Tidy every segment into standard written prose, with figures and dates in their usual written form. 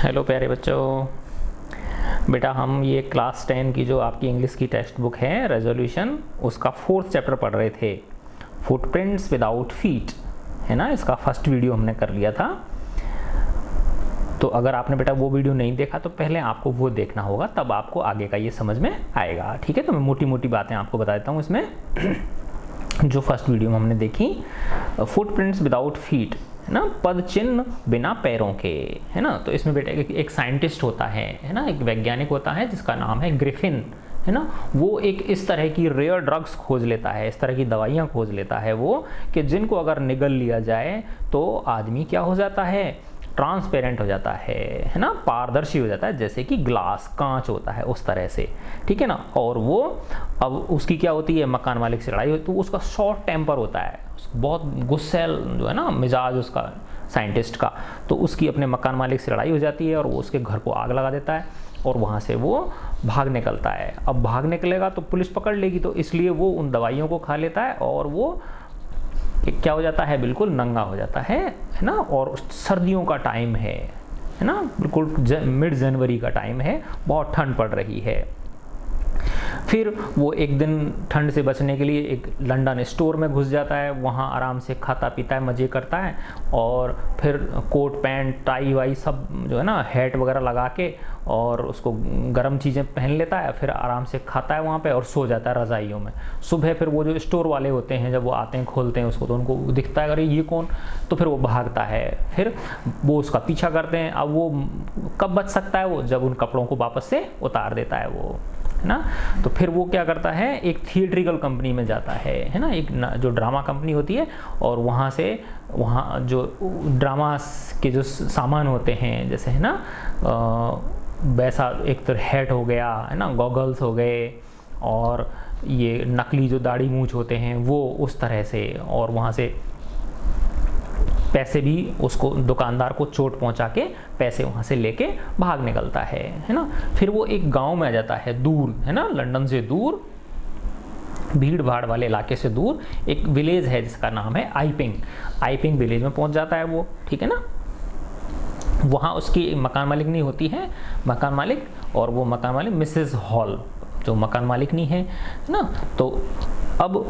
Hello प्यारे बच्चों। बेटा हम ये क्लास 10 की जो आपकी इंग्लिश की टेक्स्ट बुक है रेजोल्यूशन, उसका 4th चैप्टर पढ़ रहे थे, फुटप्रिंट्स विदाउट फीट, है ना। इसका फर्स्ट वीडियो हमने कर लिया था। तो अगर आपने बेटा वो वीडियो नहीं देखा तो पहले आपको वो देखना होगा, तब आपको आगे का ये समझ में आएगा। ठीक है, तो मैं मोटी मोटी बातें आपको बता देता हूँ इसमें। जो फर्स्ट वीडियो में हमने देखी, फुटप्रिंट्स विदाउट फीट, है ना, पद चिन्ह बिना पैरों के, है ना। तो इसमें बेटा एक साइंटिस्ट होता है ना, एक वैज्ञानिक होता है जिसका नाम है ग्रिफिन, है ना। वो एक इस तरह की रेयर ड्रग्स खोज लेता है, इस तरह की दवाइयाँ खोज लेता है वो, कि जिनको अगर निगल लिया जाए तो आदमी क्या हो जाता है, ट्रांसपेरेंट हो जाता है ना, पारदर्शी हो जाता है, जैसे कि ग्लास, कांच होता है उस तरह से। ठीक है ना। और वो अब उसकी क्या होती है, मकान मालिक से लड़ाई होती है, तो उसका शॉर्ट टेम्पर होता है, बहुत गुस्सैल जो है ना मिजाज उसका साइंटिस्ट का। तो उसकी अपने मकान मालिक से लड़ाई हो जाती है और वो उसके घर को आग लगा देता है और वहाँ से वो भाग निकलता है। अब भाग निकलेगा तो पुलिस पकड़ लेगी, तो इसलिए वो उन दवाइयों को खा लेता है और वो क्या हो जाता है, बिल्कुल नंगा हो जाता है ना। और सर्दियों का टाइम है ना, बिल्कुल मिड जनवरी का टाइम है, बहुत ठंड पड़ रही है। फिर वो एक दिन ठंड से बचने के लिए एक लंदन स्टोर में घुस जाता है, वहाँ आराम से खाता पीता है, मज़े करता है, और फिर कोट पैंट टाई वाई सब जो है ना, हैट वगैरह लगा के, और उसको गर्म चीज़ें पहन लेता है, फिर आराम से खाता है वहाँ पे और सो जाता है रज़ाइयों में। सुबह फिर वो जो स्टोर वाले होते हैं, जब वो आते हैं खोलते हैं उसको, तो उनको दिखता है अरे ये कौन, तो फिर वो भागता है, फिर वो उसका पीछा करते हैं। अब वो कब बच सकता है, वो जब उन कपड़ों को वापस से उतार देता है वो, है ना। तो फिर वो क्या करता है, एक थिएट्रिकल कंपनी में जाता है ना, एक जो ड्रामा कंपनी होती है, और वहाँ से वहाँ जो ड्रामा के जो सामान होते हैं, जैसे है ना वैसा एक तो हैट हो गया, है ना, गॉगल्स हो गए, और ये नकली जो दाढ़ी मूंछ होते हैं वो उस तरह से, और वहाँ से पैसे भी उसको दुकानदार को चोट पहुंचा के पैसे वहाँ से लेके भाग निकलता है ना। फिर वो एक गांव में आ जाता है, दूर, है ना, लंदन से दूर, भीड़ भाड़ वाले इलाके से दूर एक विलेज है जिसका नाम है आइपिंग। आइपिंग विलेज में पहुंच जाता है वो, ठीक है ना। वहाँ उसकी मकान मालिक नहीं होती है, मकान मालिक, और वो मकान मालिक मिसेस हॉल जो मकान मालिक नहीं है ना। तो अब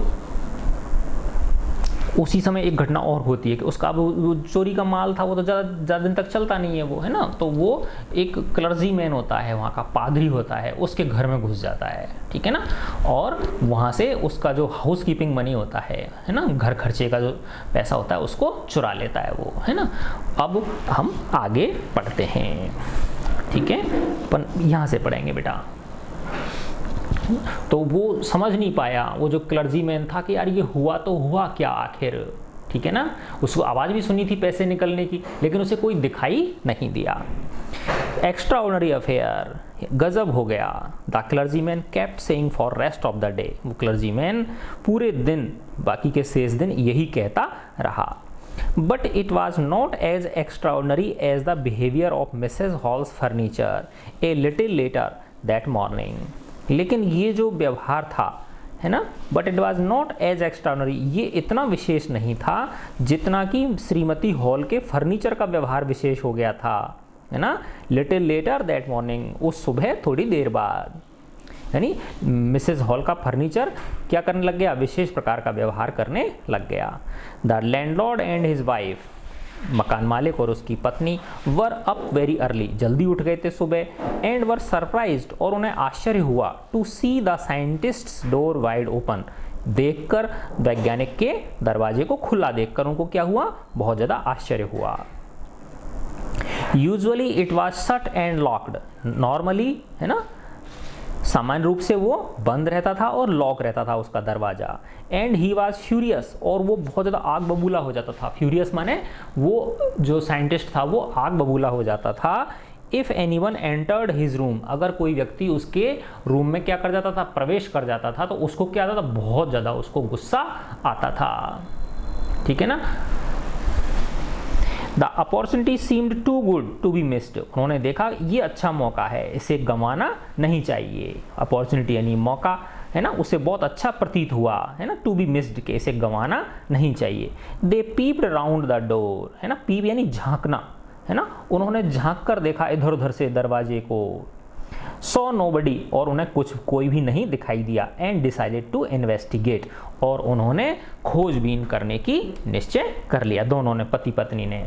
उसी समय एक घटना और होती है कि उसका वो चोरी का माल था, वो तो ज़्यादा दिन तक चलता नहीं है वो, है ना। तो वो एक क्लर्जी मैन होता है, वहाँ का पादरी होता है, उसके घर में घुस जाता है, ठीक है ना। और वहाँ से उसका जो हाउस कीपिंग मनी होता है ना, घर खर्चे का जो पैसा होता है, उसको चुरा लेता है वो, है ना। अब हम आगे पढ़ते हैं, ठीक है, पर यहाँ से पढ़ेंगे बेटा। तो वो समझ नहीं पाया, वो जो क्लर्जी मैन था, कि यार ये हुआ तो हुआ क्या आखिर, ठीक है ना। उसको आवाज़ भी सुनी थी पैसे निकलने की, लेकिन उसे कोई दिखाई नहीं दिया। एक्स्ट्रा ऑर्डिनरी अफेयर, गजब हो गया। The clergyman kept saying for rest of the day, वो क्लर्जी मैन पूरे दिन, बाकी के शेष दिन यही कहता रहा। But it was not as extraordinary as the behaviour of Mrs Hall's furniture a little later that morning. लेकिन ये जो व्यवहार था, है ना, but it was not as extraordinary, ये इतना विशेष नहीं था जितना कि श्रीमती हॉल के फर्नीचर का व्यवहार विशेष हो गया था, है ना। लिटिल लेटर दैट मॉर्निंग, उस सुबह थोड़ी देर बाद, यानी मिसेस हॉल का फर्नीचर क्या करने लग गया, विशेष प्रकार का व्यवहार करने लग गया। The landlord and his wife, मकान मालिक और उसकी पत्नी, वर अप वेरी अर्ली, जल्दी उठ गए थे सुबह, एंड वर सरप्राइज्ड, और उन्हें आश्चर्य हुआ, to see the scientists door wide open, देखकर वैज्ञानिक के दरवाजे को खुला देखकर उनको क्या हुआ, बहुत ज़्यादा आश्चर्य हुआ। Usually it was shut and locked, normally, है ना, सामान्य रूप से वो बंद रहता था और लॉक रहता था उसका दरवाज़ा। एंड ही वॉज फ्यूरियस, और वो बहुत ज़्यादा आग बबूला हो जाता था। फ्यूरियस माने वो जो साइंटिस्ट था वो आग बबूला हो जाता था। If any one entered his room, अगर कोई व्यक्ति उसके रूम में क्या कर जाता था, प्रवेश कर जाता था, तो उसको क्या आता था, बहुत ज़्यादा उसको गुस्सा आता था, ठीक है ना। The opportunity seemed too good to be missed, उन्होंने देखा ये अच्छा मौका है, इसे गंवाना नहीं चाहिए। अपॉर्चुनिटी यानी मौका, है ना, उसे बहुत अच्छा प्रतीत हुआ, है ना, टू बी मिस्ड, के इसे गंवाना नहीं चाहिए। दे पीप्ड राउंड द डोर, है ना, पीप यानी झांकना, है ना, उन्होंने झांक कर देखा इधर उधर से दरवाजे को, सॉ नोबडी, और उन्हें कोई भी नहीं दिखाई दिया, एंड डिसाइडेड टू इन्वेस्टिगेट, और उन्होंने खोजबीन करने की निश्चय कर लिया, दोनों ने, पति पत्नी ने।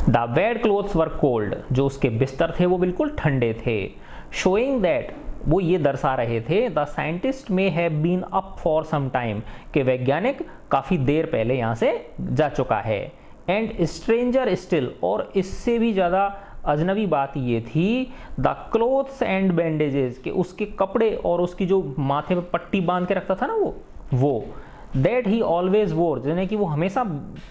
The bed clothes were cold, जो उसके बिस्तर थे वो बिल्कुल ठंडे थे, शोइंग दैट, वो ये दर्शा रहे थे, the scientist may have been up for some time, कि वैज्ञानिक काफ़ी देर पहले यहाँ से जा चुका है, एंड स्ट्रेंजर स्टिल, और इससे भी ज़्यादा अजनबी बात ये थी, द क्लोथ्स एंड बैंडेजेस, कि उसके कपड़े और उसकी जो माथे पे पट्टी बांध के रखता था ना वो दैट ही ऑलवेज वोर, जिन्हें कि वो हमेशा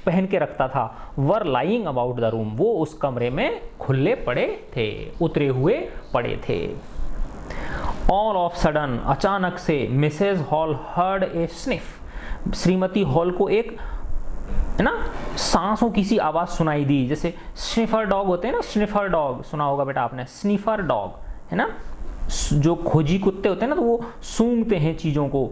पहन के रखता था, were lying about the room, वो उस कमरे में खुले पड़े थे, उतरे हुए पड़े थे। ऑल ऑफ सडन, अचानक से, Mrs Hall heard a sniff, श्रीमती हॉल को एक, है ना, सांसों की सी आवाज सुनाई दी, जैसे स्निफर डॉग होते हैं ना, स्निफर डॉग सुना होगा बेटा आपने, स्निफर डॉग, है ना, जो खोजी कुत्ते होते हैं ना, तो वो सूंघते हैं चीजों को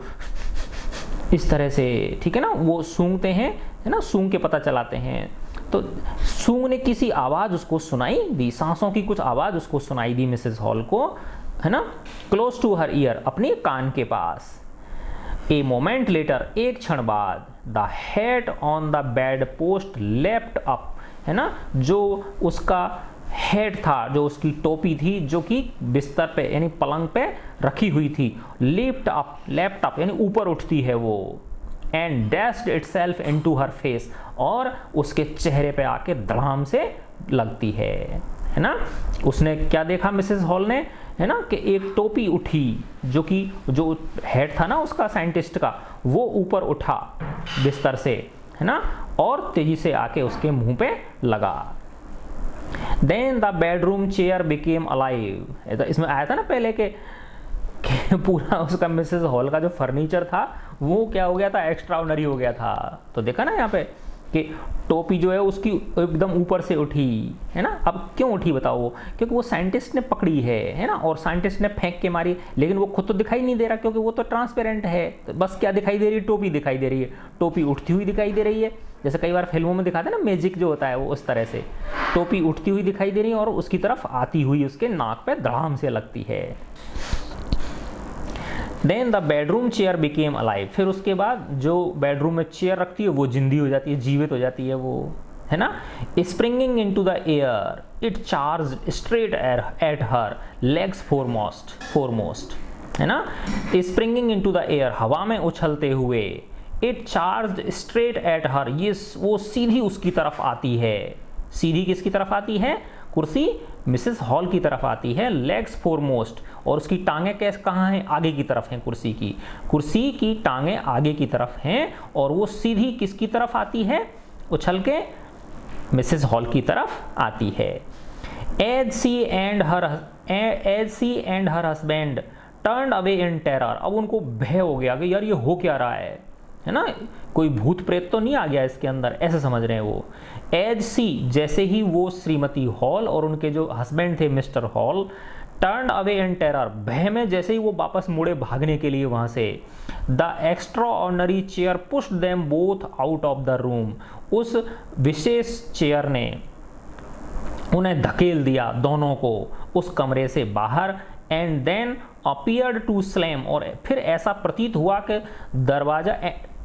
इस तरह से, ठीक है ना, वो सूंघते हैं, है ना, सूंघ के पता चलाते हैं, तो सूंघने की सी आवाज उसको सुनाई दी, सांसों की कुछ आवाज उसको सुनाई दी मिसेस हॉल को, है ना, क्लोज टू हर ईयर, अपने कान के पास। ए मोमेंट लेटर, एक क्षण बाद, the head on the bed post left up, है ना, जो उसका हेड था, जो उसकी टोपी थी, जो कि बिस्तर पे यानी पलंग पे रखी हुई थी, लेफ्ट अप यानी ऊपर उठती है वो, and dashed itself into her face, और उसके चेहरे पे आके धड़ाम से लगती है ना। उसने क्या देखा मिसेस हॉल ने, है ना, कि एक टोपी उठी, जो कि जो हेड था ना उसका साइंटिस्ट का, वो ऊपर उठा बिस्तर से, है ना, और तेजी से आके उसके मुंह पे लगा। Then the bedroom chair became alive, इसमें आया था ना पहले के पूरा उसका मिसेस हॉल का जो फर्नीचर था वो क्या हो गया था, एक्स्ट्रा ऑर्डिनरी हो गया था। तो देखा ना यहाँ पे कि टोपी जो है उसकी एकदम ऊपर से उठी, है ना। अब क्यों उठी बताओ वो, क्योंकि वो साइंटिस्ट ने पकड़ी है ना, और साइंटिस्ट ने फेंक के मारी, लेकिन वो खुद तो दिखाई नहीं दे रहा क्योंकि वो तो ट्रांसपेरेंट है, तो बस क्या दिखाई दे रही है, टोपी दिखाई दे रही है, टोपी उठती हुई दिखाई दे रही है, जैसे कई बार फिल्मों में दिखाते हैं ना मैजिक जो होता है वो उस तरह से, टोपी उठती हुई दिखाई दे रही है और उसकी तरफ आती हुई उसके नाक पे धड़ाम से लगती है। Then the bedroom chair became alive, फिर उसके बाद जो बेडरूम में चेयर रखती है वो जिंदी हो जाती है, जीवित हो जाती है वो, है ना। Springing into the air it charged straight at her legs foremost, है ना। स्प्रिंगिंग इनटू द एयर, हवा में उछलते हुए, it charged straight at her, ये वो सीधी उसकी तरफ आती है। सीधी किसकी तरफ आती है, कुर्सी मिसेस हॉल की तरफ आती है, लेग्स फोरमोस्ट, और उसकी टांगें कैसे कहाँ हैं, आगे की तरफ हैं, कुर्सी की टांगें आगे की तरफ हैं, और वो सीधी किसकी तरफ आती है, उछल के मिसेस हॉल की तरफ आती है। As she and her husband turned away in terror, अब उनको भय हो गया कि यार ये हो क्या रहा है ना, कोई भूत प्रेत तो नहीं आ गया इसके अंदर, ऐसे समझ रहे हैं वो। एज सी, जैसे ही वो श्रीमती हॉल और उनके जो हस्बैंड थे mister hall, turn away in terror, भय में जैसे ही वो वापस मुड़े भागने के लिए वहां से, the extra ordinary chair pushed them both out of the room, उस विशेष चेयर ने उन्हें धकेल दिया दोनों को उस कमरे से बाहर। And then appeared to slam, और फिर ऐसा प्रतीत हुआ कि दरवाजा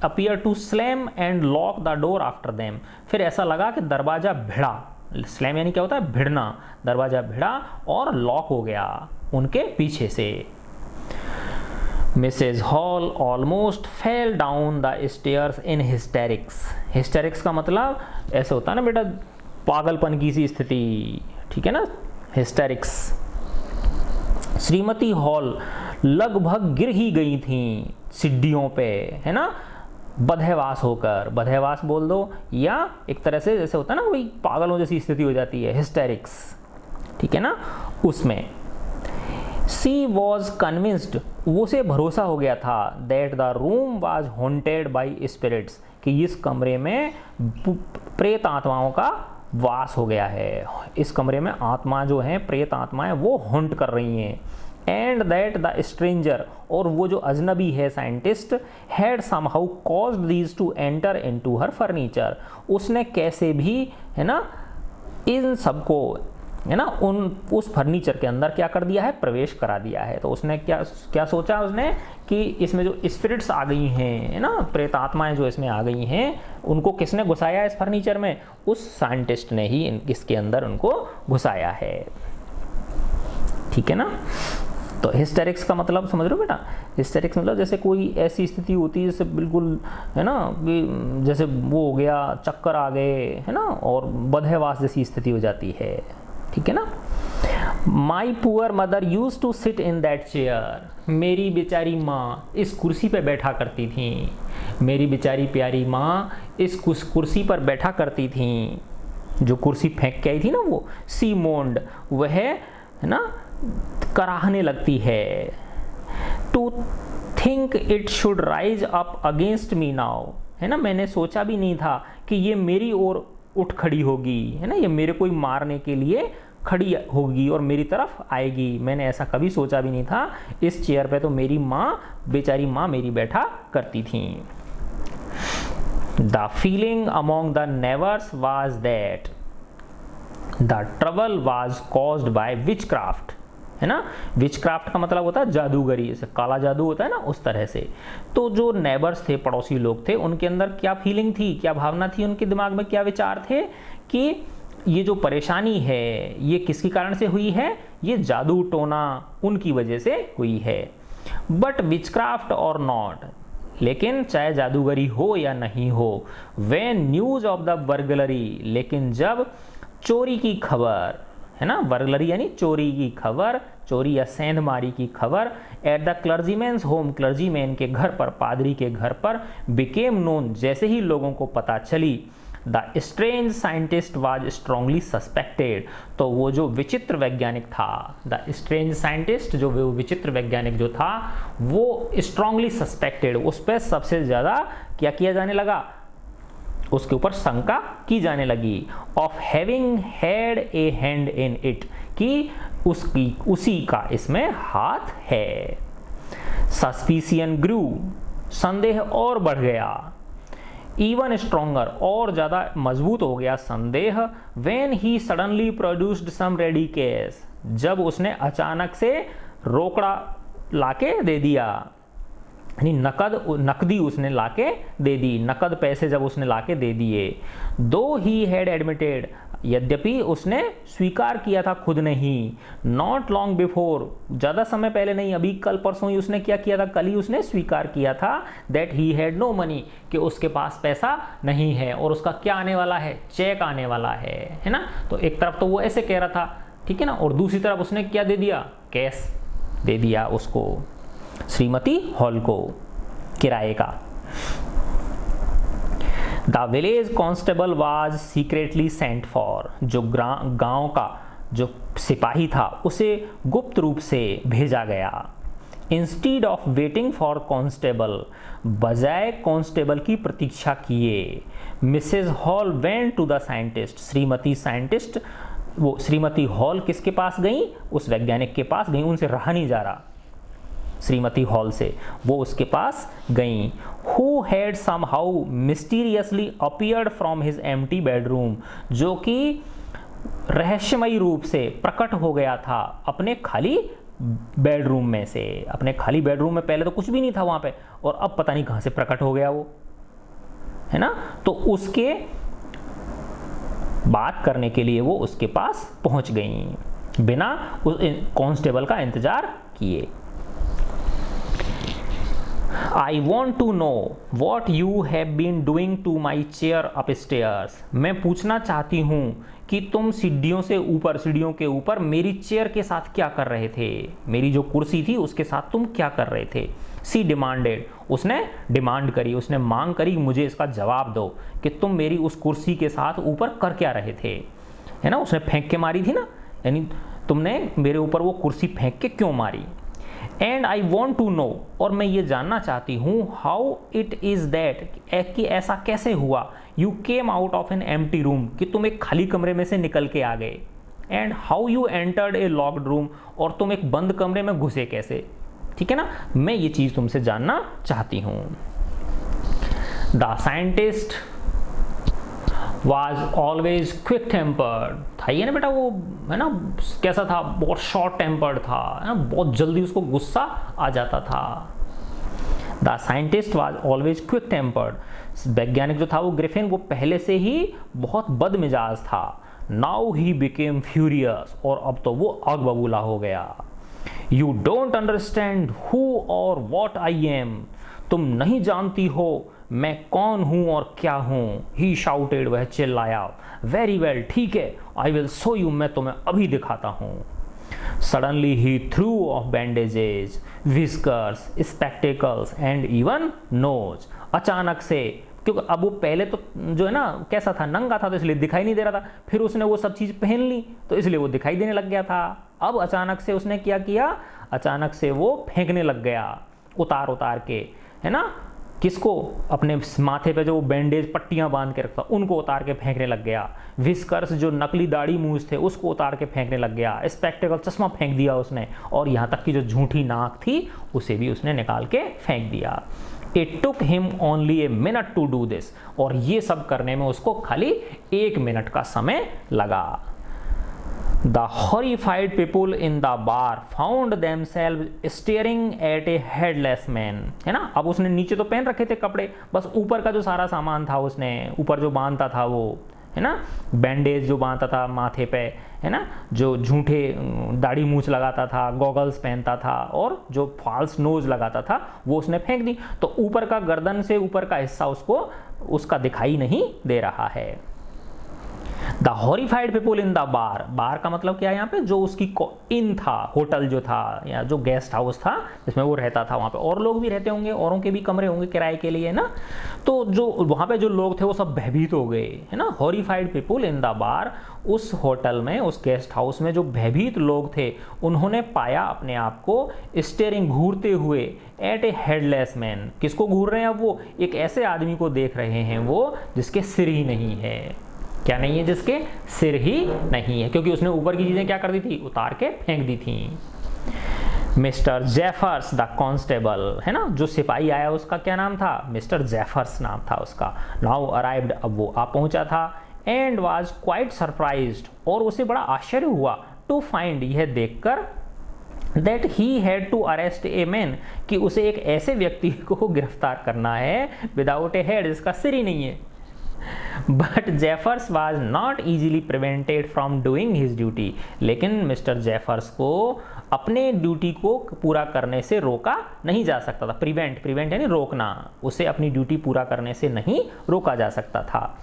appear to slam and lock the door after them, फिर ऐसा लगा कि दरवाजा भिड़ा, स्लैम यानी क्या होता है, भिड़ना, दरवाजा भिड़ा और लॉक हो गया उनके पीछे से। Mrs Hall almost fell down the stairs in hysterics, hysterics का मतलब ऐसे होता है ना बेटा, पागलपन की सी स्थिति, ठीक है ना, हिस्टेरिक्स। श्रीमती हॉल लगभग गिर ही गई थी सीढ़ियों पे, है ना, बदहवास होकर, बदहवास बोल दो, या एक तरह से जैसे होता है ना वही पागलों जैसी स्थिति हो जाती है, हिस्टेरिक्स, ठीक है ना, उसमें। सी वॉज कन्विंस्ड, वो से भरोसा हो गया था, that the room was haunted by spirits, कि इस कमरे में प्रेत आत्माओं का वास हो गया है, इस कमरे में आत्मा जो है, प्रेत आत्माएं वो हॉन्ट कर रही हैं। एंड दैट द स्ट्रेंजर, और वो जो अजनबी है scientist, had somehow caused these two enter into her furniture, उसने कैसे भी, है ना, इन सबको है ना उस फर्नीचर के अंदर क्या कर दिया है, प्रवेश करा दिया है। तो उसने क्या सोचा उसने कि इसमें जो स्पिरिट्स आ गई हैं, है ना, प्रेत आत्माएं जो इसमें आ गई हैं, उनको किसने घुसाया इस फर्नीचर में, उस साइंटिस्ट ने ही इसके अंदर उनको घुसाया है। ठीक है ना। तो हिस्टेरिक्स का मतलब समझ रहे हो बेटा, हिस्टेरिक्स मतलब जैसे कोई ऐसी स्थिति होती है जैसे बिल्कुल, है ना, जैसे वो हो गया, चक्कर आ गए, है ना, और बदहवास जैसी स्थिति हो जाती है। ठीक है ना। My poor mother use to sit in that chair, मेरी बेचारी माँ इस कुर्सी पर बैठा करती थी, मेरी बेचारी प्यारी माँ इस कुर्सी पर बैठा करती थी, जो कुर्सी फेंक के आई थी ना वो, सी मोन्ड, वह है ना कराहने लगती है। To think it should rise up against me now, है ना, मैंने सोचा भी नहीं था कि ये मेरी ओर उठ खड़ी होगी, है ना, ये मेरे को मारने के लिए खड़ी होगी और मेरी तरफ आएगी, मैंने ऐसा कभी सोचा भी नहीं था। इस चेयर पे तो मेरी माँ, बेचारी माँ मेरी बैठा करती थी। The feeling among the नेवर्स was that the trouble was caused by witchcraft, है ना, विचक्राफ्ट का मतलब होता है जादूगरी, जैसे काला जादू होता है ना, उस तरह से। तो जो नेबर्स थे, पड़ोसी लोग थे, उनके अंदर क्या फीलिंग थी, क्या भावना थी, उनके दिमाग में क्या विचार थे कि ये जो परेशानी है ये किसके कारण से हुई है, ये जादू टोना उनकी वजह से हुई है। बट विचक्राफ्ट और नॉट, लेकिन चाहे जादूगरी हो या नहीं हो, when news of the burglary, लेकिन जब चोरी की खबर, है ना, बर्गलरी यानी चोरी की खबर, चोरी या सेंधमारी की खबर, एट द क्लर्जीमैन्स होम, क्लर्जीमैन के घर पर, पादरी के घर पर, बिकेम नोन, जैसे ही लोगों को पता चली, the strange scientist was strongly suspected, तो वो जो विचित्र वैज्ञानिक था, द स्ट्रेंज साइंटिस्ट, जो वो विचित्र वैज्ञानिक जो था, वो स्ट्रांगली सस्पेक्टेड, उस पर सबसे ज़्यादा क्या किया जाने लगा, उसके ऊपर शंका की जाने लगी, of having had a hand in it, कि उसी का इसमें हाथ है। सस्पिशियन ग्रू, संदेह और बढ़ गया, इवन स्ट्रॉन्गर, और ज़्यादा मजबूत हो गया संदेह, when he suddenly produced some ready cash, जब उसने अचानक से रोकड़ा लाके दे दिया, यानी नकदी उसने लाके दे दी, नकद पैसे जब उसने लाके दे दिए। दो ही हैड एडमिटेड, यद्यपि उसने स्वीकार किया था खुद ने ही, नॉट लॉन्ग बिफोर, ज़्यादा समय पहले नहीं, अभी कल परसों ही उसने क्या किया था, कल ही उसने स्वीकार किया था, that he had no money, कि उसके पास पैसा नहीं है, और उसका क्या आने वाला है, चेक आने वाला है ना। तो एक तरफ तो वो ऐसे कह रहा था, ठीक है ना, और दूसरी तरफ उसने क्या दे दिया, कैश दे दिया उसको, श्रीमती हॉल को, किराए का। The village constable was secretly sent for, जो गांव का जो सिपाही था उसे गुप्त रूप से भेजा गया। Instead of waiting for constable, बजाय कांस्टेबल की प्रतीक्षा किए, Mrs Hall went to the scientist, श्रीमती हॉल किसके पास गई, उस वैज्ञानिक के पास गई, उनसे रहा नहीं जा रहा, श्रीमती हॉल से, वो उसके पास गई। Who had somehow mysteriously appeared from his empty bedroom, जो कि रहस्यमयी रूप से प्रकट हो गया था अपने खाली बेडरूम में से, अपने खाली बेडरूम में पहले तो कुछ भी नहीं था वहां पे, और अब पता नहीं कहां से प्रकट हो गया वो, है ना। तो उसके बात करने के लिए वो उसके पास पहुंच गई, बिना उस कांस्टेबल का इंतजार किए। I want to know what you have been doing to my chair upstairs. मैं पूछना चाहती हूँ कि तुम सीढ़ियों के ऊपर मेरी चेयर के साथ क्या कर रहे थे, मेरी जो कुर्सी थी उसके साथ तुम क्या कर रहे थे। She demanded, उसने डिमांड करी, उसने मांग करी, मुझे इसका जवाब दो कि तुम मेरी उस कुर्सी के साथ ऊपर कर क्या रहे थे, है ना, उसने फेंक के मारी थी ना, यानी तुमने मेरे ऊपर वो कुर्सी फेंक के क्यों मारी। And I want to know, और मैं ये जानना चाहती हूँ, हाउ इट इज दैट, कि ऐसा कैसे हुआ, you came out of an empty room, कि तुम एक खाली कमरे में से निकल के आ गए, and how you entered A locked room, और तुम एक बंद कमरे में घुसे कैसे, ठीक है ना, मैं ये चीज तुमसे जानना चाहती हूँ। The scientist was always quick tempered, था ये ना बेटा वो, है ना, कैसा था, बहुत शॉर्ट टेम्पर्ड था, है ना, बहुत जल्दी उसको गुस्सा आ जाता था। The scientist was always quick tempered, वैज्ञानिक जो था वो ग्रिफिन, वो पहले से ही बहुत बदमिजाज था। नाउ ही बिकेम फ्यूरियस, और अब तो वो आग बबूला हो गया। यू डोंट अंडरस्टैंड हु और वॉट आई एम, तुम नहीं जानती हो मैं कौन हूं और क्या हूं। ही शाउटेड, वह चिल्लाया। वेरी वेल, ठीक है, आई विल शो यू, मैं तुम्हें अभी दिखाता हूं। सडनली ही threw off bandages, whiskers, spectacles and even nose, अचानक से, क्योंकि अब वो पहले तो जो है ना कैसा था, नंगा था, तो इसलिए दिखाई नहीं दे रहा था, फिर उसने वो सब चीज़ पहन ली तो इसलिए वो दिखाई देने लग गया था। अब अचानक से उसने क्या किया, अचानक से वो फेंकने लग गया, उतार उतार के, है ना, किसको, अपने माथे पे जो वो बैंडेज पट्टियां बांध के रखता उनको उतार के फेंकने लग गया। विस्कर्स, जो नकली दाढ़ी मूंछ थे, उसको उतार के फेंकने लग गया। स्पेक्टिकल, चश्मा फेंक दिया उसने, और यहाँ तक कि जो झूठी नाक थी उसे भी उसने निकाल के फेंक दिया। It took him only a minute to do this, और ये सब करने में उसको खाली 1 मिनट का समय लगा। The horrified people in the bar found themselves staring at a headless man, है ना। अब उसने नीचे तो पहन रखे थे कपड़े, बस ऊपर का जो सारा सामान था उसने ऊपर जो बांधता था वो, है ना, बैंडेज जो बांधता था माथे पे, है ना, जो झूठे दाढ़ी मूछ लगाता था, गॉगल्स पहनता था, और जो फॉल्स नोज लगाता था वो उसने फेंक दी। तो ऊपर का, गर्दन से ऊपर का हिस्सा उसको उसका दिखाई नहीं दे रहा है। The horrified people in the bar, bar का मतलब क्या है यहाँ पे, जो उसकी इन था, होटल जो था या जो गेस्ट हाउस था जिसमें वो रहता था, वहाँ पे और लोग भी रहते होंगे, औरों के भी कमरे होंगे किराए के लिए ना, तो जो वहाँ पे जो लोग थे वो सब भयभीत हो गए, है ना। हॉरिफाइड पीपुल इन द बार, उस होटल में, उस गेस्ट हाउस में जो भयभीत लोग थे उन्होंने पाया अपने आप को स्टेयरिंग, घूरते हुए, एट ए हेडलेस मैन, किसको घूर रहे हैं अब वो, एक ऐसे आदमी को देख रहे हैं वो जिसके सिर ही नहीं है। क्या नहीं है, जिसके सिर ही नहीं है, क्योंकि उसने ऊपर की चीजें क्या कर दी थी, उतार के फेंक दी थी। मिस्टर जेफर्स द कांस्टेबल, है ना, जो सिपाही आया उसका क्या नाम था, मिस्टर जेफर्स नाम था उसका। नाउ अराइव्ड, अब वो आ पहुंचा था। एंड वाज क्वाइट सरप्राइज्ड, और उसे बड़ा आश्चर्य हुआ, टू फाइंड, यह देखकर, that he had to arrest a man, कि उसे एक ऐसे व्यक्ति को गिरफ्तार करना है विदाउट ए हेड, जिसका सिर ही नहीं है। But Jeffers was not easily prevented from doing his duty, लेकिन मिस्टर जेफर्स को अपने ड्यूटी को पूरा करने से रोका नहीं जा सकता था। प्रिवेंट, प्रिवेंट यानी रोकना, उसे अपनी ड्यूटी पूरा करने से नहीं रोका जा सकता था।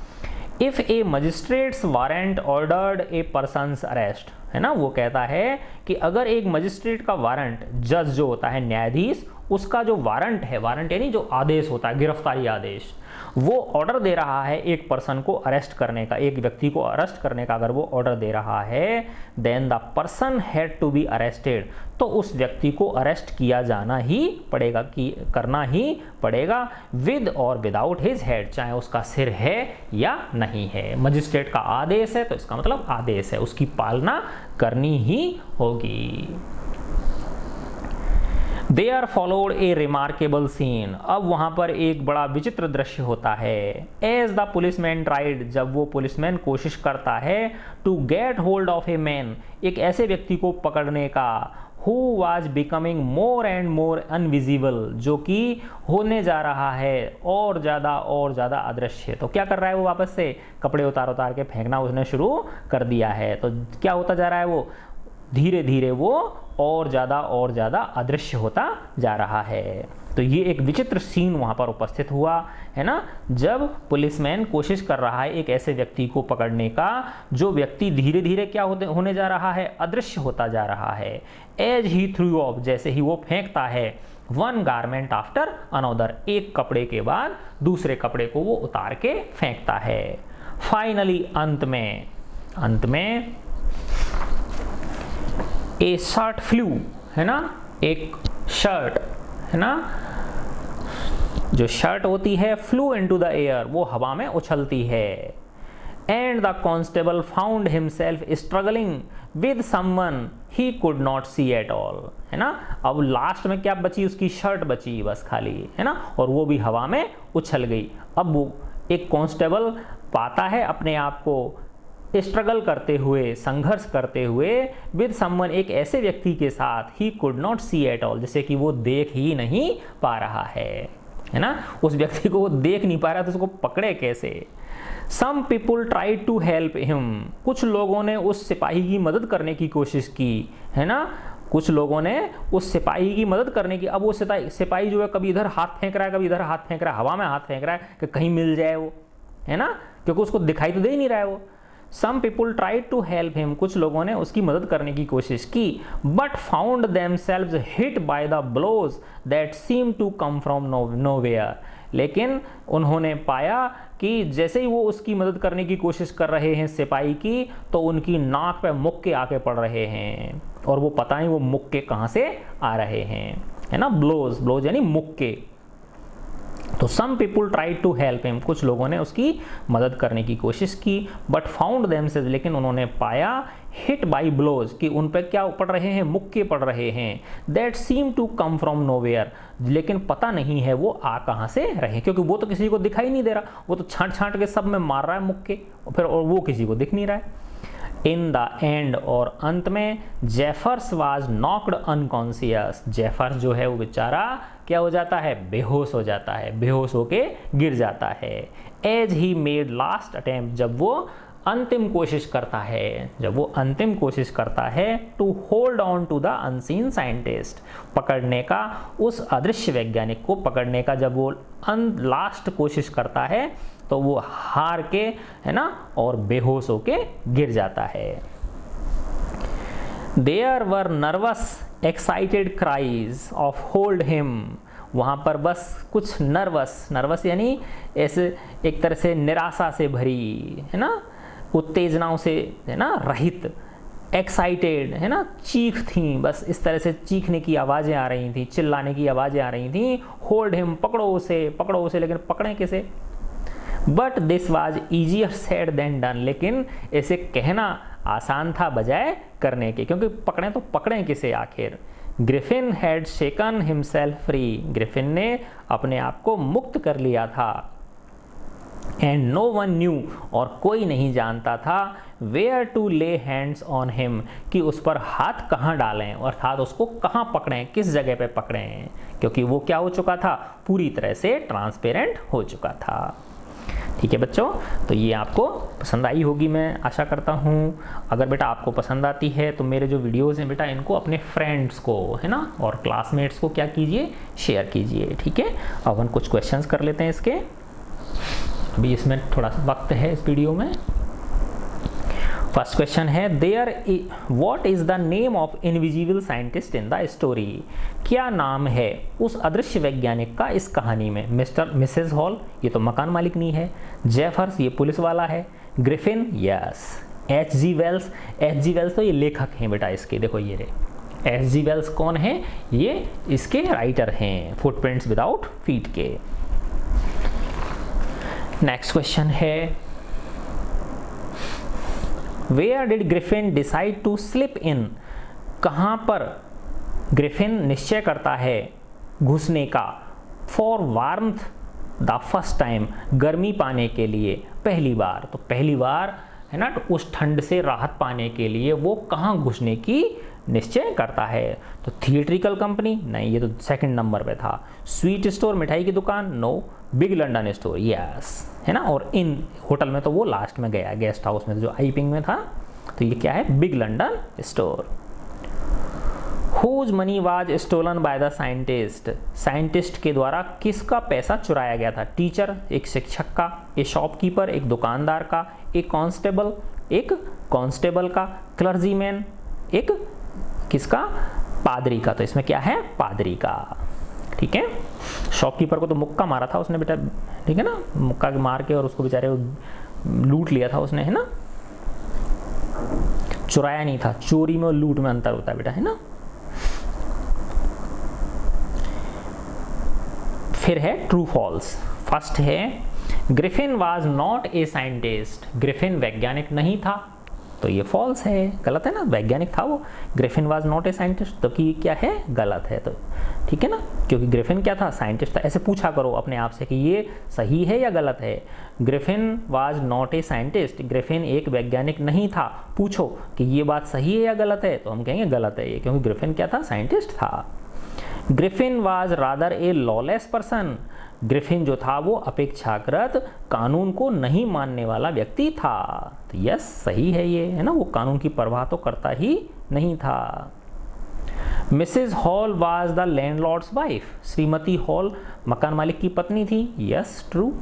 If A magistrates warrant ordered A persons arrest, है ना, वो कहता है कि अगर एक मजिस्ट्रेट का वारंट, जज जो होता है न्यायाधीश, उसका जो वारंट है, वारंट यानी जो आदेश होता है, गिरफ्तारी आदेश, वो ऑर्डर दे रहा है एक पर्सन को अरेस्ट करने का, एक व्यक्ति को अरेस्ट करने का अगर वो ऑर्डर दे रहा है, then the person had to be arrested, तो उस व्यक्ति को अरेस्ट किया जाना ही पड़ेगा, कि करना ही पड़ेगा, विद और विदाउट हिज हेड, चाहे उसका सिर है या नहीं है। मजिस्ट्रेट का आदेश है तो इसका मतलब आदेश है, उसकी पालना करनी ही होगी। There followed a remarkable scene, अब वहां पर एक बड़ा विचित्र दृश्य होता है। As the policeman tried, जब वो पुलिसमैन कोशिश करता है, to get hold of a man, एक ऐसे व्यक्ति को पकड़ने का, who was becoming more and more invisible, जो कि होने जा रहा है और ज़्यादा अदृश्य। तो क्या कर रहा है वो, वापस से कपड़े उतार उतार के फेंकना उसने शुरू कर दिया है। तो क्या होता जा रहा है, वो धीरे धीरे वो और ज़्यादा अदृश्य होता जा रहा है। तो ये एक विचित्र सीन वहाँ पर उपस्थित हुआ, है ना, जब पुलिसमैन कोशिश कर रहा है एक ऐसे व्यक्ति को पकड़ने का, जो व्यक्ति धीरे धीरे क्या होने जा रहा है, अदृश्य होता जा रहा है। एज ही थ्रू ऑफ, जैसे ही वो फेंकता है, वन गारमेंट आफ्टर अनदर, एक कपड़े के बाद दूसरे कपड़े को वो उतार के फेंकता है। फाइनली, अंत में ए शर्ट फ्लू, है ना, एक शर्ट, है ना, जो शर्ट होती है, फ्लू इनटू द एयर, वो हवा में उछलती है। And the constable found himself struggling with someone he could not see at all, है ना। अब लास्ट में क्या बची, उसकी शर्ट बची बस खाली, है ना, और वो भी हवा में उछल गई। अब वो एक कांस्टेबल पाता है अपने आप को स्ट्रगल करते हुए, संघर्ष करते हुए विद समवन, एक ऐसे व्यक्ति के साथ he could not see at all, जैसे कि वो देख ही नहीं पा रहा है ना, उस व्यक्ति को वो देख नहीं पा रहा तो उसको पकड़े कैसे। Some people try to help him, कुछ लोगों ने उस सिपाही की मदद करने की कोशिश की, है ना, कुछ लोगों ने उस सिपाही की मदद करने की। अब वो सिपाही जो है कभी इधर हाथ फेंक रहा है, कभी इधर हाथ फेंक रहा है, हवा में हाथ फेंक रहा है कि कहीं मिल जाए वो, है ना, क्योंकि उसको दिखाई तो दे ही नहीं रहा है वो। Some people try to help him, कुछ लोगों ने उसकी मदद करने की कोशिश की, but found themselves hit by the blows that seem to come from nowhere, लेकिन उन्होंने पाया कि जैसे ही वो उसकी मदद करने की कोशिश कर रहे हैं सिपाही की, तो उनकी नाक पे मुक्के आके पड़ रहे हैं और वो पता नहीं वो मुक्के कहाँ से आ रहे हैं, है ना, ब्लोज यानी मुक्के। तो some people try to help him, कुछ लोगों ने उसकी मदद करने की कोशिश की, बट फाउंड देमसेल्व्स, लेकिन उन्होंने पाया हिट बाई ब्लोज, कि उन पर क्या पड़ रहे हैं, मुक्के पड़ रहे हैं, that seem to come from nowhere, लेकिन पता नहीं है वो आ कहाँ से रहे, क्योंकि वो तो किसी को दिखाई नहीं दे रहा, वो तो छांट छांट के सब में मार रहा है मुक्के, और वो किसी को दिख नहीं रहा है। इन द एंड, और अंत में, Jeffers was knocked unconscious, Jeffers जो है वो बेचारा क्या हो जाता है, बेहोश हो जाता है, बेहोश होके गिर जाता है। As he made last attempt, जब वो अंतिम कोशिश करता है, to hold on to the unseen scientist, पकड़ने का, उस अदृश्य वैज्ञानिक को पकड़ने का जब वो लास्ट कोशिश करता है, तो वो हार के, है ना, और बेहोश होके गिर जाता है। There were nervous excited cries of hold him, वहाँ पर बस कुछ नर्वस यानी ऐसे एक तरह से निराशा से भरी, है ना, उत्तेजनाओं से, है ना, रहित, एक्साइटेड, है ना, चीख थी, बस इस तरह से चीखने की आवाज़ें आ रही थी, चिल्लाने की आवाज़ें आ रही थी। होल्ड हिम, पकड़ो उसे, लेकिन पकड़ें कैसे। But this was easier said than done, लेकिन ऐसे कहना आसान था बजाय करने के, क्योंकि पकड़ें किसे आखिर। Griffin had shaken himself free, Griffin ने अपने आप को मुक्त कर लिया था। एंड नो वन न्यू, और कोई नहीं जानता था, वेयर टू ले हैंड्स ऑन हिम, कि उस पर हाथ कहाँ डालें, अर्थात उसको कहाँ पकड़ें, किस जगह पे पकड़ें, क्योंकि वो क्या हो चुका था, पूरी तरह से ट्रांसपेरेंट हो चुका था। ठीक है बच्चों, तो ये आपको पसंद आई होगी, मैं आशा करता हूँ। अगर बेटा आपको पसंद आती है तो मेरे जो वीडियोज़ हैं बेटा, इनको अपने फ्रेंड्स को, है ना, और क्लासमेट्स को क्या कीजिए, शेयर कीजिए। ठीक है, अब हम कुछ क्वेश्चंस कर लेते हैं इसके, अभी इसमें थोड़ा सा वक्त है इस वीडियो में। फर्स्ट क्वेश्चन है, what is the name of invisible scientist in the story, क्या नाम है उस अदृश्य वैज्ञानिक का इस कहानी में। मिसेस हॉल, ये तो मकान मालिक नहीं है। जेफर्स, ये पुलिस वाला है। Griffin, yes. H.G. वेल्स तो ये लेखक हैं बेटा इसके, देखो ये रहे। H.G. वेल्स कौन है, ये इसके राइटर हैं फुटप्रिंट्स विदाउट फीट के। नेक्स्ट क्वेश्चन है, where did Griffin decide to slip in, कहाँ पर ग्रिफिन निश्चय करता है घुसने का। For warmth the first time, गर्मी पाने के लिए पहली बार, तो पहली बार, है ना, तो उस ठंड से राहत पाने के लिए वो कहाँ घुसने की निश्चय करता है। तो थिएट्रिकल कंपनी, नहीं, ये तो सेकंड नंबर पे था। स्वीट स्टोर, मिठाई की दुकान, no. Big London store, yes, है ना। और इन होटल में तो वो लास्ट में गया, गेस्ट हाउस में जो आईपिंग में था, तो ये क्या है, big London store. Whose money was stolen by the scientist, scientist के द्वारा किसका पैसा चुराया गया था। टीचर, एक शिक्षक का, एक शॉपकीपर, एक दुकानदार का, एक कांस्टेबल का, क्लर्जीमैन, एक किसका, पादरी का। तो इसमें क्या है, पादरी का। ठीक है, शॉपकीपर को तो मुक्का मारा था उसने बेटा, ठीक है ना, मुक्का मार के और उसको बेचारे लूट लिया था उसने, है ना, चुराया नहीं था। चोरी में और लूट में अंतर होता है बेटा, है ना। फिर है ट्रू फॉल्स। फर्स्ट है, Griffin was not a scientist, Griffin वैज्ञानिक नहीं था। तो ये फॉल्स है, गलत है ना, वैज्ञानिक था वो। Griffin was not a scientist, तो कि क्या है, गलत है। तो ठीक है ना, क्योंकि ग्रिफिन क्या था, साइंटिस्ट था। ऐसे पूछा करो अपने आप से कि ये सही है या गलत है। Griffin was not a scientist, Griffin एक वैज्ञानिक नहीं था। पूछो कि ये बात सही है या गलत है, तो हम कहेंगे गलत है ये, क्योंकि ग्रिफिन क्या था, साइंटिस्ट था। Griffin was rather A lawless person, Griffin जो था वो अपेक्षाकृत कानून को नहीं मानने वाला व्यक्ति था। तो यस, सही है ये, है ना, वो कानून की परवाह तो करता ही नहीं था। Mrs Hall was the landlord's wife, श्रीमती हॉल मकान मालिक की पत्नी थी। Yes, true.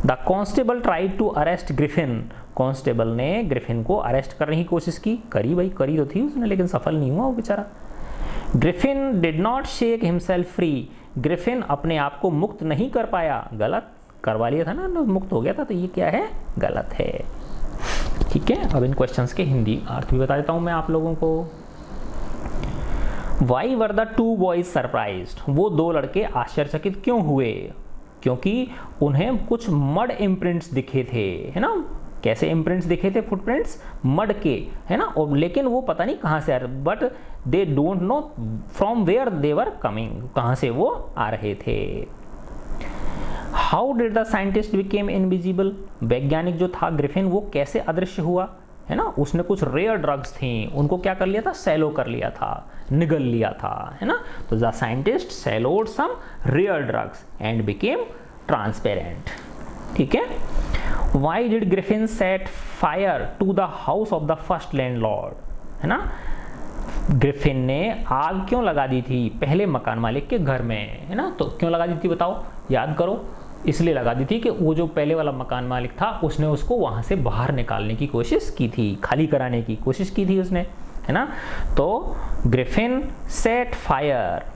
The constable tried to arrest Griffin, constable ने ग्रिफिन को अरेस्ट करने की कोशिश की, करी भाई, करी तो थी उसने, लेकिन सफल नहीं हुआ वो बेचारा। Griffin did not shake himself free, Griffin अपने आप को मुक्त नहीं कर पाया, गलत, करवा लिया था ना, मुक्त हो गया था, तो ये क्या है, गलत है। ठीक है, अब इन क्वेश्चंस के हिंदी अर्थ भी बता देता हूं मैं आप लोगों को। Y were the two boys surprised, वो दो लड़के आश्चर्यचकित क्यों हुए, क्योंकि उन्हें कुछ मड इम्प्रिंट्स दिखे थे, है ना। कैसे इम्प्रिंट्स दिखे थे, फुटप्रिंट्स मड के, है ना, और लेकिन वो पता नहीं कहाँ से आ रहे, but they don't know from where they were coming, कहाँ से वो आ रहे थे। How did the scientist became invisible, वैज्ञानिक जो था ग्रिफिन वो कैसे अदृश्य हुआ, है ना। उसने कुछ रेयर ड्रग्स थी, उनको क्या कर लिया था, सैलो कर लिया था, निगल लिया था, है ना। तो the scientist swallowed some rare drugs and became transparent. ठीक है। Why did Griffin set fire to the house of the first landlord, है ना। ग्रिफिन ने आग क्यों लगा दी थी पहले मकान मालिक के घर में, है ना। तो क्यों लगा दी थी बताओ, याद करो। इसलिए लगा दी थी कि वो जो पहले वाला मकान मालिक था उसने उसको वहां से बाहर निकालने की कोशिश की थी, खाली कराने की कोशिश की थी उसने, है ना। तो Griffin set fire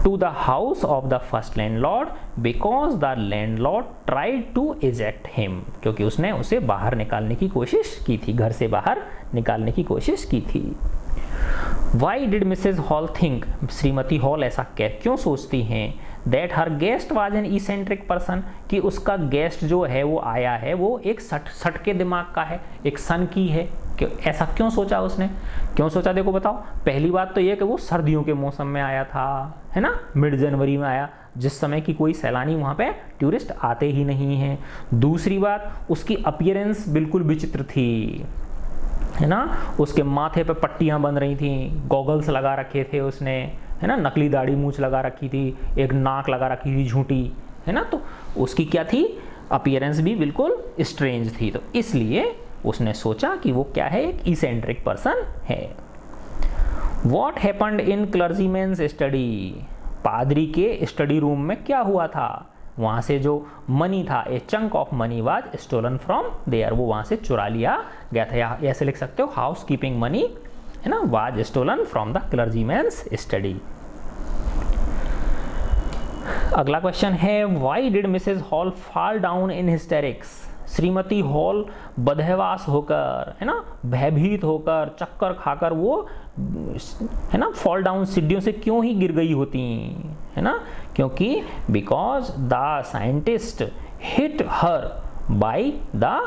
to the house of the first landlord because the landlord tried to eject him, क्योंकि उसने उसे बाहर निकालने की कोशिश की थी, घर से बाहर निकालने की कोशिश की थी। Why did Mrs. Hall think, Shrimati hall ऐसा क्यों सोचती हैं, that her guest was an eccentric person, कि उसका गेस्ट जो है वो आया है वो एक सट के दिमाग का है, एक सन की है। ऐसा क्यों सोचा उसने, क्यों सोचा, देखो बताओ। पहली बात तो ये कि वो सर्दियों के मौसम में आया था, है ना, मिड जनवरी में आया, जिस समय की कोई सैलानी वहाँ पे टूरिस्ट आते ही नहीं हैं। दूसरी बात, उसकी अपीयरेंस बिल्कुल विचित्र थी, है ना। उसके माथे पे पट्टियाँ बन रही थी, गॉगल्स लगा रखे थे उसने, है ना, नकली दाढ़ी मूछ लगा रखी थी, एक नाक लगा रखी थी झूठी, है ना। तो उसकी क्या थी, अपीयरेंस भी बिल्कुल स्ट्रेंज थी। तो इसलिए उसने सोचा कि वो क्या है, एक इसेंट्रिक पर्सन है। वॉट हैपेंड इन क्लर्जीमैन्स स्टडी, पादरी के स्टडी रूम में क्या हुआ था, वहाँ से जो मनी था, a chunk of money was stolen from there, वो वहाँ से चुरा लिया गया था, या ऐसे लिख सकते हो हाउस कीपिंग मनी, है ना, was stolen from the clergyman's study. अगला क्वेश्चन है, why did Mrs Hall fall down in hysterics, श्रीमती हॉल बदहवास होकर, है ना, भयभीत होकर, चक्कर खाकर वो, है ना, फॉल डाउन, सीढ़ियों से क्यों ही गिर गई होती, है ना, क्योंकि because the scientist hit her by the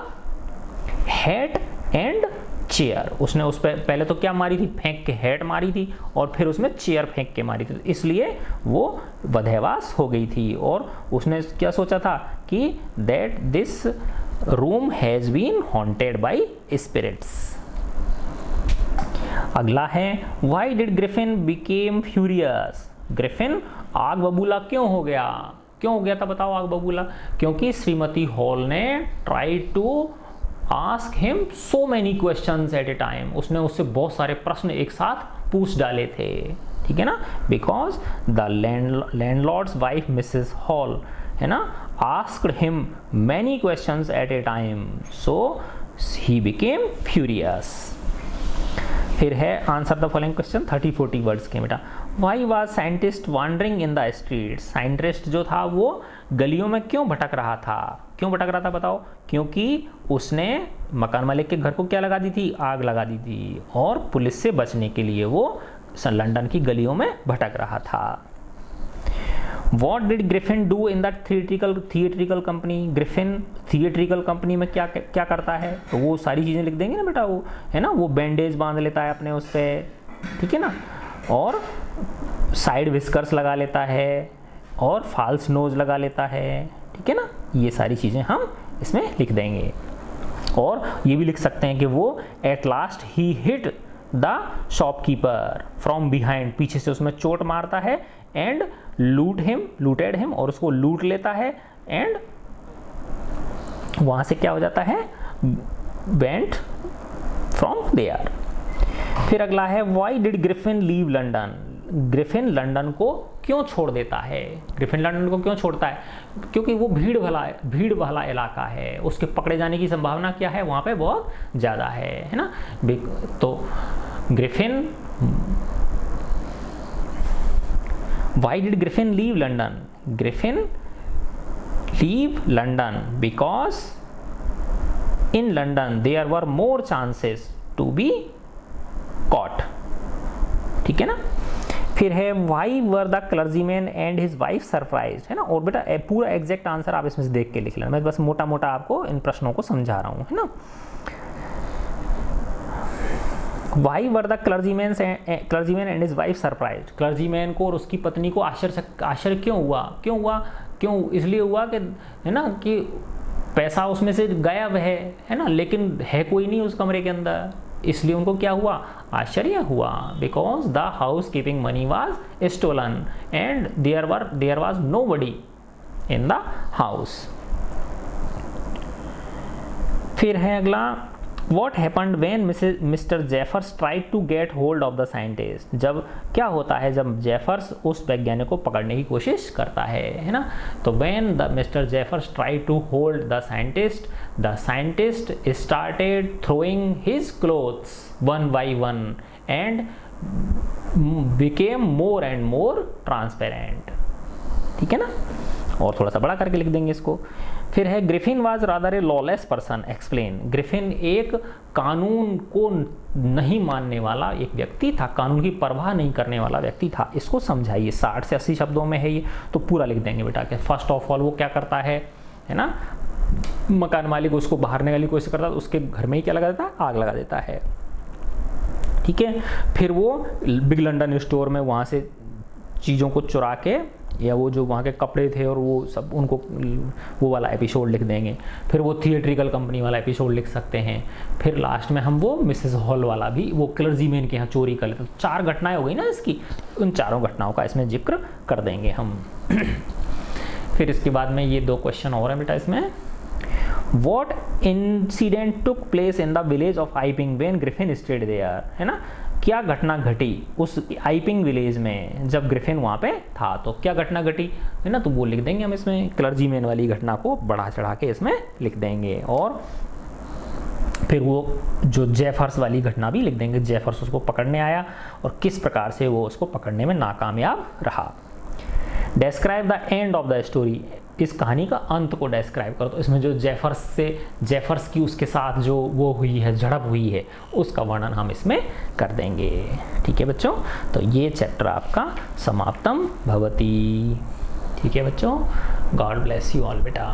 head and chair, उसने उस पर पहले तो क्या मारी थी, फेंक के हेड मारी थी, और फिर उसमें चेयर फेंक के मारी थी, इसलिए वो बदहवास हो गई थी। और उसने क्या सोचा था कि that this room has been haunted by spirits. अगला है, why did Griffin became furious, Griffin आग बबूला क्यों हो गया, क्यों हो गया था बताओ आग बबूला, क्योंकि श्रीमती हॉल ने tried to ask him so many questions at a time, उसने उससे बहुत सारे प्रश्न एक साथ पूछ डाले थे, ठीक है ना। Because the landlord's wife Mrs Hall, है ना, asked him many questions at a time, so he became furious. फिर है answer the following question, 30-40 words के बेटा। Why was scientist wondering in the streets, scientist जो था वो गलियों में क्यों भटक रहा था, क्यों भटक रहा था बताओ, क्योंकि उसने मकान मालिक के घर को क्या लगा दी थी, आग लगा दी थी, और पुलिस से बचने के लिए वो लंदन की गलियों में भटक रहा था। What did Griffin do in the theatrical company, Griffin theatrical company में क्या क्या करता है, तो वो सारी चीज़ें लिख देंगे ना बेटा, वो है ना, वो बैंडेज बांध लेता है अपने उस पर, ठीक है ना, और साइड विस्कर्स लगा लेता है और फॉल्स नोज लगा लेता है, ठीक है ना, ये सारी चीज़ें हम इसमें लिख देंगे। और ये भी लिख सकते हैं कि वो at last he hit the shopkeeper from behind, पीछे से उसमें चोट मारता है, एंड लूटेड हिम, और उसको लूट लेता है, एंड वहां से क्या हो जाता है, वेंट फ्रॉम देयर। फिर अगला है why did Griffin leave London, Griffin London को क्यों छोड़ देता है, ग्रिफिन लंदन को क्यों छोड़ता है, क्योंकि वो भीड़ वाला इलाका है, उसके पकड़े जाने की संभावना क्या है वहाँ पे बहुत ज़्यादा है ना। तो Griffin, why did Griffin leave London, Griffin leave London because in London there were more chances to be caught, ठीक है ना। फिर है why were the clergyman and his wife surprised, है ना, और बेटा पूरा एग्जैक्ट आंसर आप इसमें से देख के लिख लेना, मैं बस मोटा मोटा आपको इन प्रश्नों को समझा रहा हूँ, है ना। Y were the clergyman and his wife surprised, clergyman को और उसकी पत्नी को आश्चर्य क्यों हुआ, इसलिए हुआ कि, है ना, कि पैसा उसमें से गायब है ना, लेकिन है कोई नहीं उस कमरे के अंदर, इसलिए उनको क्या हुआ, आश्चर्य हुआ, because the house keeping money was stolen and there was nobody in the house. फिर है अगला, what happened when mister Jeffers tried to get hold of the scientist, जब क्या होता है जब जेफर्स उस वैज्ञानिक को पकड़ने की कोशिश करता है ना, तो when the mister Jeffers tried to hold the scientist started throwing his clothes one by one and became more and more transparent, ठीक है ना, और थोड़ा सा बड़ा करके लिख देंगे इसको। फिर है Griffin was rather A lawless person, explain, Griffin एक कानून को नहीं मानने वाला एक व्यक्ति था, कानून की परवाह नहीं करने वाला व्यक्ति था, इसको समझाइए, 60 से 80 शब्दों में है ये, तो पूरा लिख देंगे बेटा कि फर्स्ट ऑफ ऑल वो क्या करता है ना, मकान मालिक उसको बाहर निकालने की कोशिश करता है, उसके घर में ही क्या लगा देता है, आग लगा देता है, ठीक है। फिर वो बिग लंदन स्टोर में वहाँ से चीज़ों को चुरा के, या वो जो वहाँ के कपड़े थे और वो सब, उनको वो वाला एपिसोड लिख देंगे। फिर वो थिएट्रिकल कंपनी वाला एपिसोड लिख सकते हैं। फिर लास्ट में हम वो मिसेस हॉल वाला भी, वो क्लर्जीमैन के यहाँ चोरी कर लेते, 4 घटनाएं हो गई ना इसकी, उन चारों घटनाओं का इसमें जिक्र कर देंगे हम। फिर इसके बाद में ये 2 क्वेश्चन और हैं बेटा इसमें। What incident took place in the village of Iping when Griffin stayed there, है ना, क्या घटना घटी उस आइपिंग विलेज में जब ग्रिफिन वहाँ पे था, तो क्या घटना घटी, है ना, तो वो लिख देंगे हम इसमें, क्लर्जीमैन वाली घटना को बढ़ा चढ़ा के इसमें लिख देंगे। और फिर वो जो जेफर्स वाली घटना भी लिख देंगे, जेफर्स उसको पकड़ने आया और किस प्रकार से वो उसको पकड़ने में नाकामयाब रहा। Describe the end of the story, इस कहानी का अंत को डिस्क्राइब करो, तो इसमें जो जेफर्स की उसके साथ जो वो हुई है, झड़प हुई है, उसका वर्णन हम इसमें कर देंगे, ठीक है बच्चों। तो ये चैप्टर आपका समाप्तम भवति, ठीक है बच्चों। गॉड ब्लेस यू ऑल बेटा।